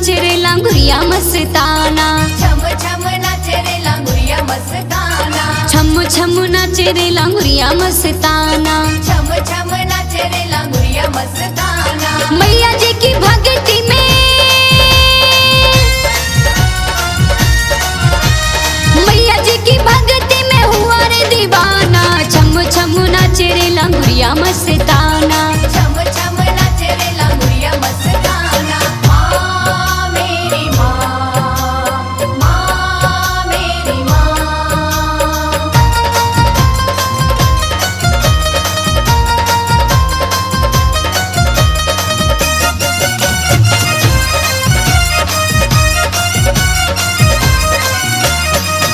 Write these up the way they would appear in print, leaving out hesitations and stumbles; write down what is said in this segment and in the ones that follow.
नाचे रे लांगुरिया मस्ताना, छम छम नाचे रे लांगुरिया मस्ताना, छम छम नाचे रे लांगुरिया मस्ताना। छम छम नाचे रे लांगुरिया मस्ताना। मैया जी की भक्ति में, मैया जी की भक्ति में हुआ रे दीवाना। छम छम नाचे रे लांगुरिया मस्ताना, छम छम नाचे रे लांगुरिया मस्ताना। माँ मेरी माँ, माँ मेरी माँ।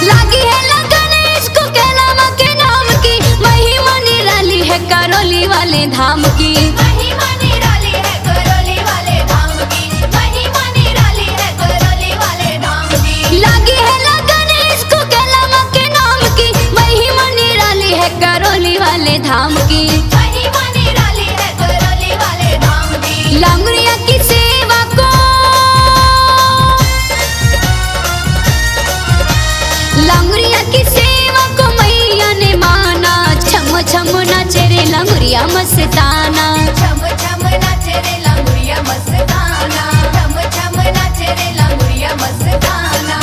लागी है लगन इसको कैलामा के नाम की, महिमा निराली है करौली वाले धाम की। महिमा निराली है करौली वाले धाम की, महिमा निराली है करौली वाले धाम की। लागी है लगन इसको कैलामा के नाम की, महिमा निराली है करौली वाले धाम की। महिमा निराली है करौली वाले धाम की। लांगुरिया की सेवा को, लांगुरिया की सेवा को मैया ने माना। छम छम नाचे रे लांगुरिया मस्ताना, छम छम नाचे रे लांगुरिया मस्ताना, छम छम नाचे रे लांगुरिया मस्ताना।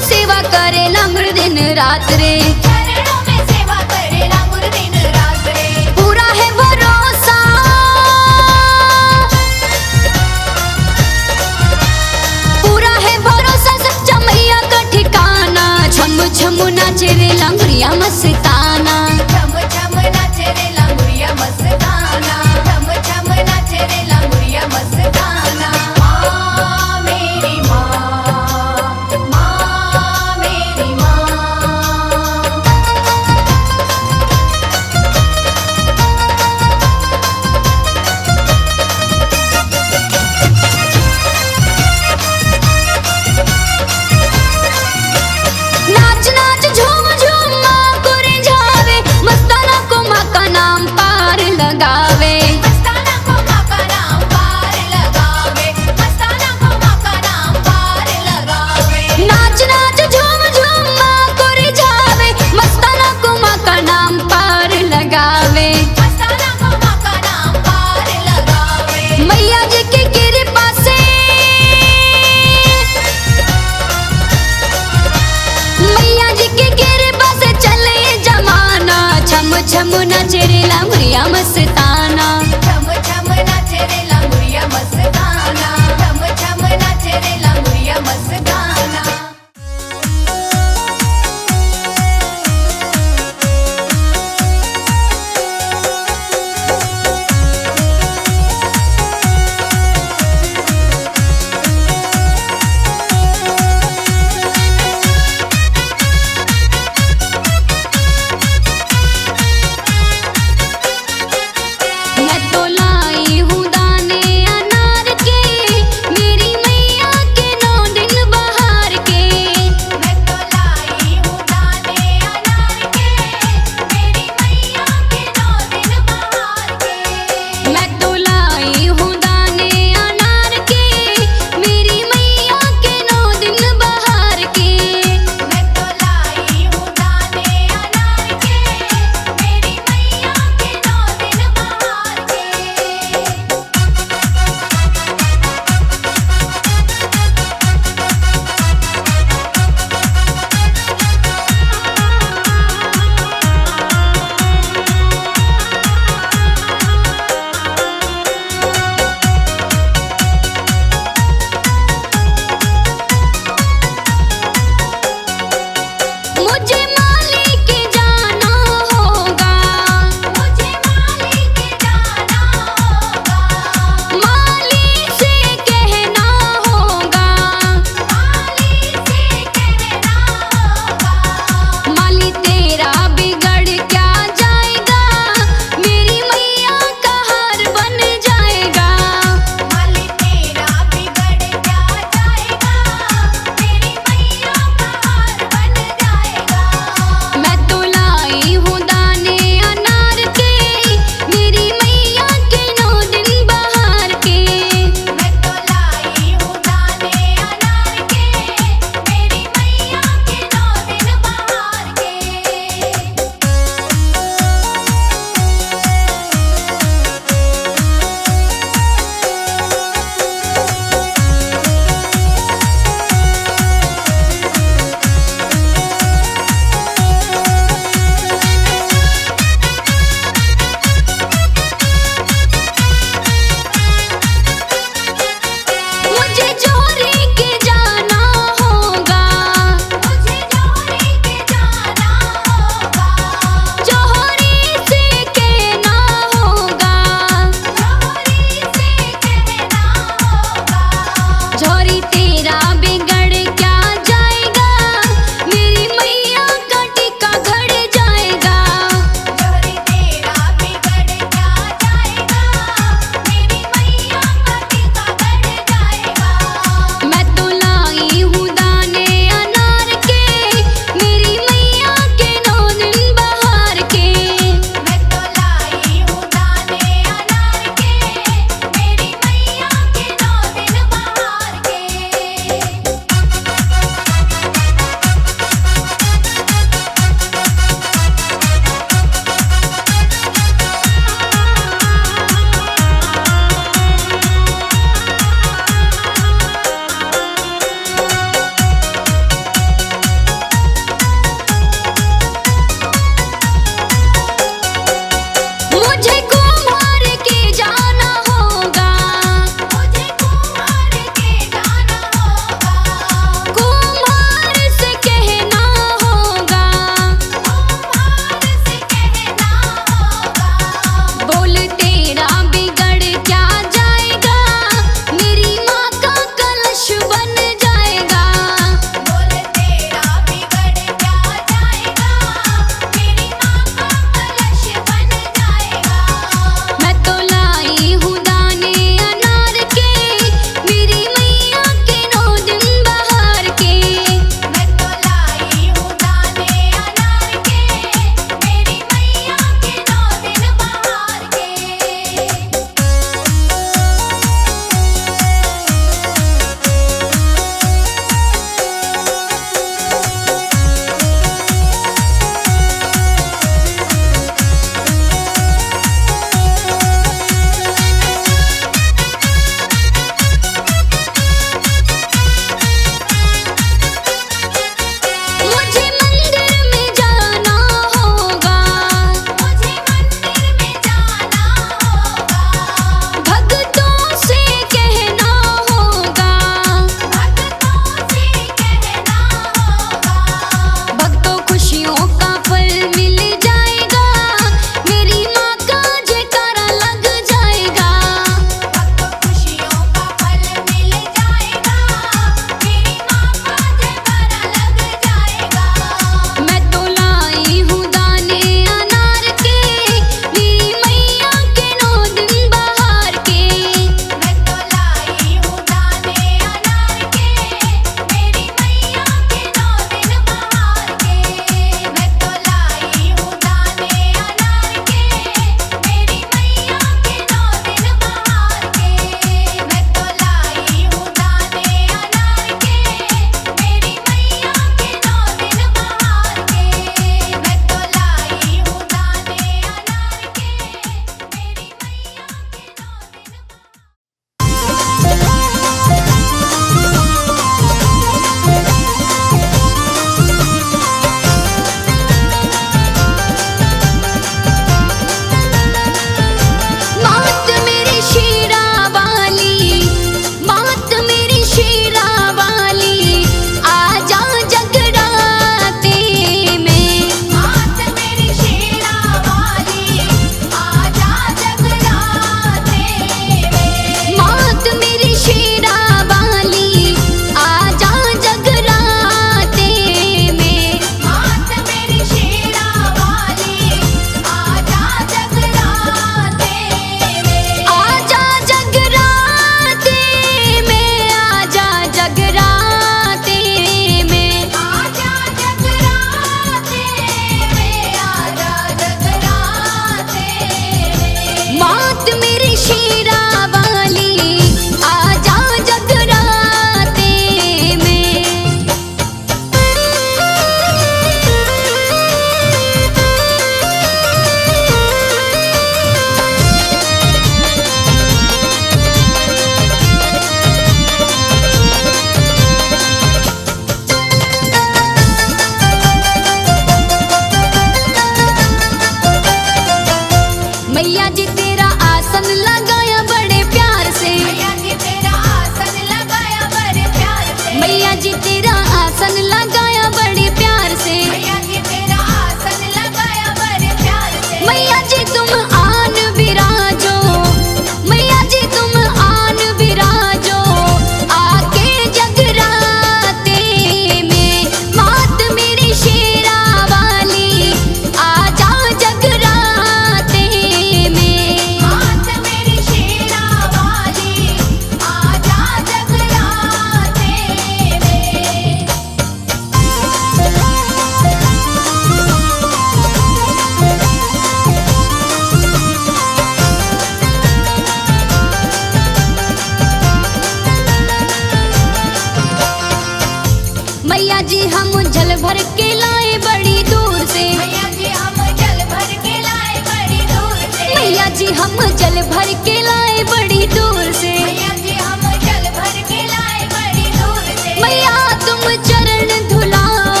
जी हम जल भर के लाए बड़ी दूर से, मैया जी हम जल भर के लाए बड़ी दूर से, मैया जी हम जल भर के लाए बड़ी दूर से, मैया जी हम जल भर के लाए बड़ी दूर से। मैया तुम चरण धुलाओ,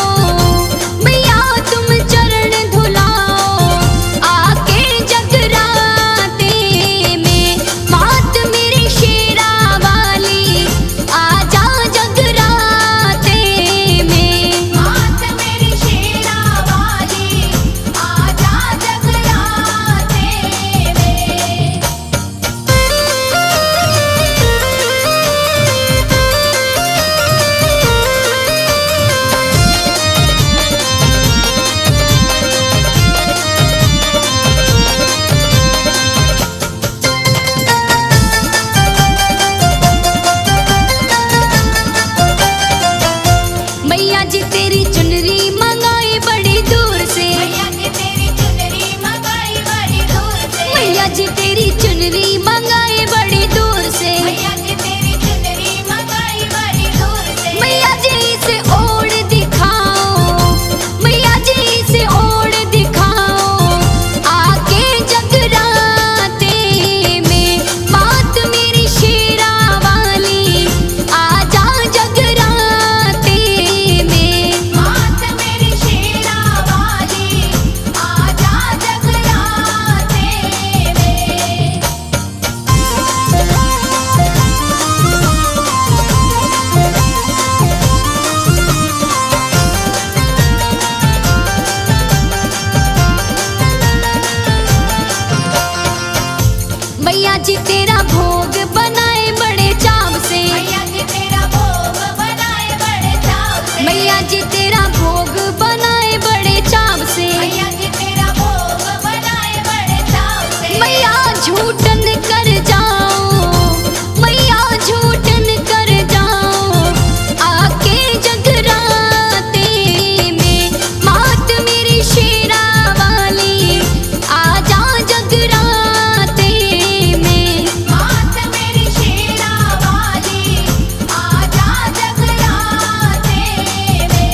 मैया तुम चरण धुलाओ, आके जगराते में मात मेरी शेरा वाली, आजा जगराते में। मात मेरी शेरा वाली आजा जगराते में। मैया जी तेरी चुनरी मंगाई बड़ी दूर से, मैया जी तेरी चुनरी मंगाई बड़ी दूर से, मैया जी तेरी चुनरी मंगाई बड़ी दूर से, मैया जी तेरी चुनरी मंगाई बड़ी दूर से। मैया जी से ओढ़ दिखाओ, मैया जी से ओढ़ दिखाओ, आके जगराते में मात मेरी शेरा वाली, आजा जगराते में। मात मेरी शेरा वाली आजा जगराते में। मैया जी तेरा भोग बनाए बड़े चाव से, मैया जी तेरा भोग बनाए बड़े चाव से, मैया जी तेरा भोग बनाए बड़े चाव से, मैया जी तेरा भोग बनाए बड़े चाव से। मैया झूठन कर जाओ, मैया झूठन कर जाओ, आके जगराते में मात मेरी शेरा वाली, आजा जगराते में। मात मेरी शेरा वाली आजा जगराते में।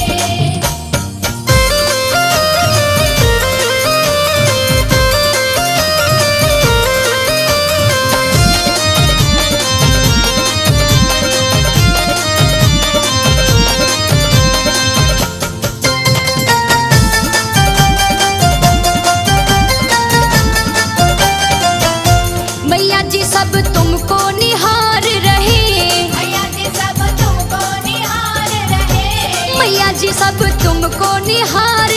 मैया जी सब तुमको निहार रहे, मैया जी सब तुमको निहार रहे, मैया जी सब तुमको निहार